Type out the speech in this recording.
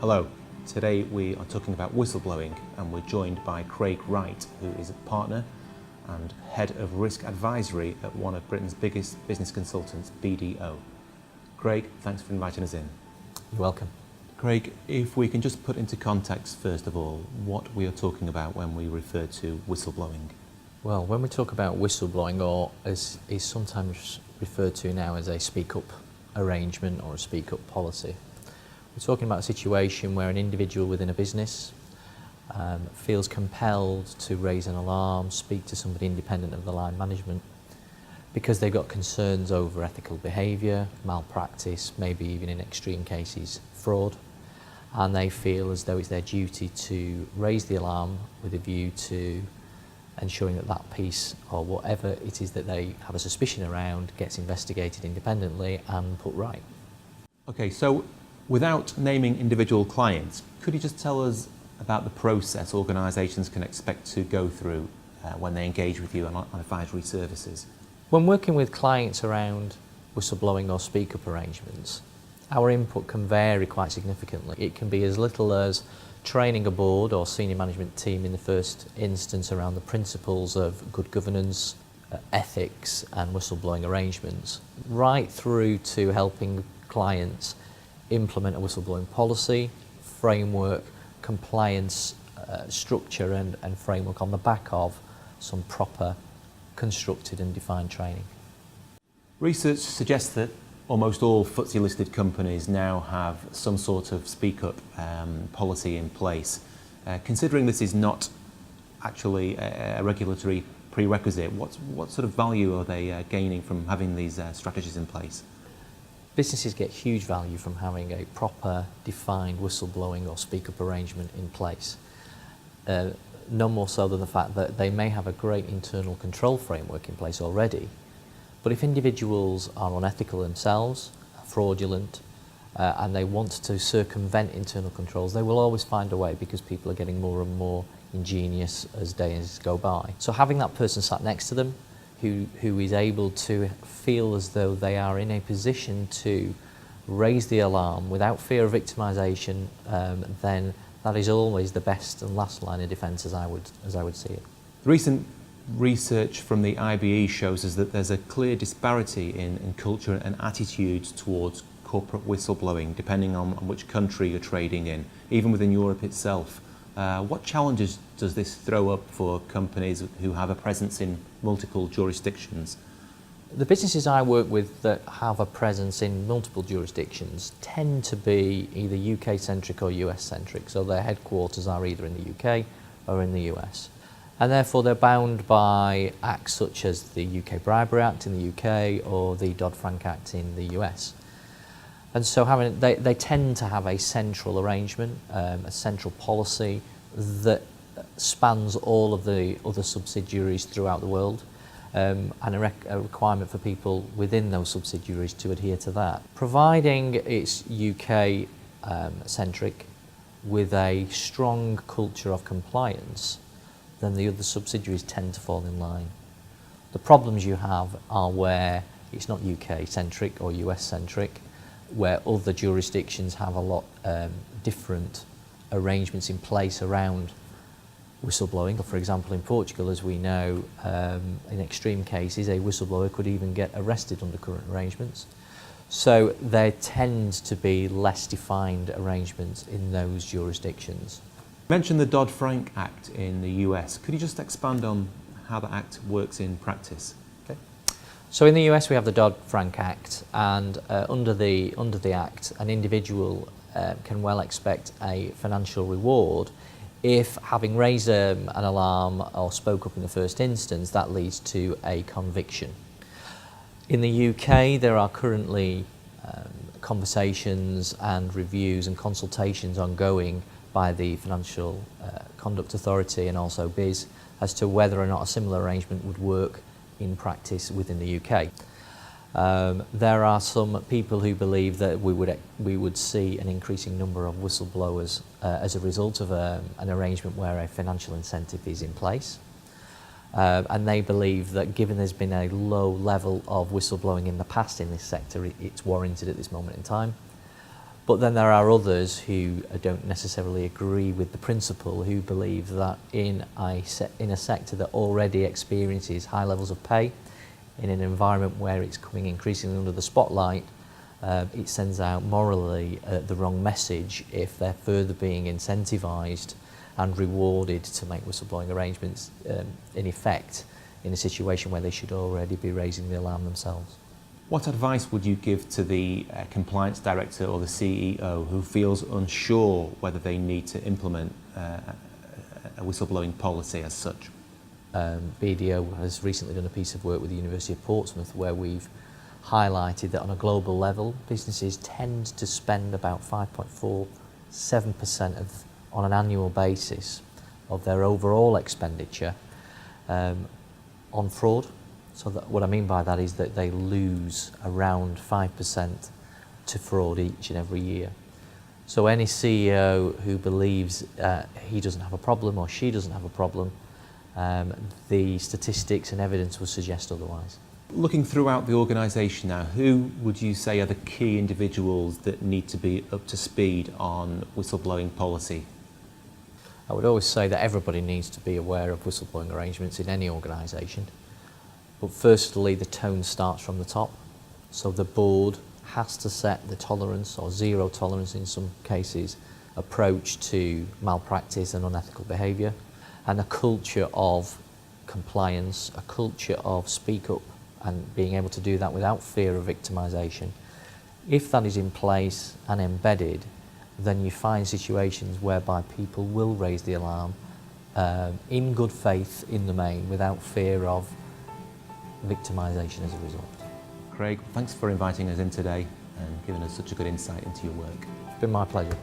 Hello, today we are talking about whistleblowing and we're joined by Craig Wright, who is a partner and head of risk advisory at one of Britain's biggest business consultants, BDO. Craig, thanks for inviting us in. You're welcome. Craig, if we can just put into context first of all what we are talking about when we refer to whistleblowing. Well, when we talk about whistleblowing, or as is sometimes referred to now as a speak-up arrangement or a speak-up policy, we're talking about a situation where an individual within a business feels compelled to raise an alarm, speak to somebody independent of the line management, because they've got concerns over ethical behaviour, malpractice, maybe even in extreme cases fraud, and they feel as though it's their duty to raise the alarm with a view to ensuring that that piece or whatever it is that they have a suspicion around gets investigated independently and put right. Okay, so without naming individual clients, could you just tell us about the process organisations can expect to go through when they engage with you on advisory services? When working with clients around whistleblowing or speak-up arrangements, our input can vary quite significantly. It can be as little as training a board or senior management team in the first instance around the principles of good governance, ethics and whistleblowing arrangements, right through to helping clients implement a whistleblowing policy, framework, compliance structure and framework on the back of some proper constructed and defined training. Research suggests that almost all FTSE listed companies now have some sort of speak-up policy in place. Considering this is not actually a regulatory prerequisite, what sort of value are they gaining from having these strategies in place? Businesses get huge value from having a proper defined whistleblowing or speak-up arrangement in place. No more so than the fact that they may have a great internal control framework in place already, but if individuals are unethical themselves, fraudulent, and they want to circumvent internal controls, they will always find a way because people are getting more and more ingenious as days go by. So having that person sat next to them who is able to feel as though they are in a position to raise the alarm without fear of victimisation, then that is always the best and last line of defence as I would see it. Recent research from the IBE shows us that there's a clear disparity in culture and attitudes towards corporate whistleblowing depending on which country you're trading in, even within Europe itself. What challenges does this throw up for companies who have a presence in multiple jurisdictions? The businesses I work with that have a presence in multiple jurisdictions tend to be either UK-centric or US-centric, so their headquarters are either in the UK or in the US. And therefore they're bound by acts such as the UK Bribery Act in the UK or the Dodd-Frank Act in the US. And so they tend to have a central arrangement, a central policy that spans all of the other subsidiaries throughout the world, and a requirement for people within those subsidiaries to adhere to that. Providing it's UK centric with a strong culture of compliance, then the other subsidiaries tend to fall in line. The problems you have are where it's not UK centric or US centric, where other jurisdictions have a lot different arrangements in place around whistleblowing. For example, in Portugal, as we know, in extreme cases, a whistleblower could even get arrested under current arrangements. So there tend to be less defined arrangements in those jurisdictions. You mentioned the Dodd-Frank Act in the US. Could you just expand on how the Act works in practice? Okay. So in the US we have the Dodd-Frank Act, and under the Act an individual can well expect a financial reward if, having raised an alarm or spoke up in the first instance, that leads to a conviction. In the UK there are currently conversations and reviews and consultations ongoing by the Financial Conduct Authority and also BIS as to whether or not a similar arrangement would work in practice within the UK. There are some people who believe that we would see an increasing number of whistleblowers as a result of an arrangement where a financial incentive is in place. And they believe that given there's been a low level of whistleblowing in the past in this sector, it's warranted at this moment in time. But then there are others who don't necessarily agree with the principle, who believe that in a sector that already experiences high levels of pay, in an environment where it's coming increasingly under the spotlight, it sends out morally the wrong message if they're further being incentivised and rewarded to make whistleblowing arrangements in effect in a situation where they should already be raising the alarm themselves. What advice would you give to the compliance director or the CEO who feels unsure whether they need to implement a whistleblowing policy as such? BDO has recently done a piece of work with the University of Portsmouth where we've highlighted that on a global level, businesses tend to spend about 5.47% on an annual basis of their overall expenditure on fraud. So what I mean by that is that they lose around 5% to fraud each and every year. So any CEO who believes he doesn't have a problem or she doesn't have a problem, the statistics and evidence would suggest otherwise. Looking throughout the organisation now, who would you say are the key individuals that need to be up to speed on whistleblowing policy? I would always say that everybody needs to be aware of whistleblowing arrangements in any organisation. But firstly, the tone starts from the top. So the board has to set the tolerance, or zero tolerance in some cases, approach to malpractice and unethical behaviour, and a culture of compliance, a culture of speak up and being able to do that without fear of victimisation. If that is in place and embedded, then you find situations whereby people will raise the alarm in good faith in the main, without fear of victimisation as a result. Craig, thanks for inviting us in today and giving us such a good insight into your work. It's been my pleasure.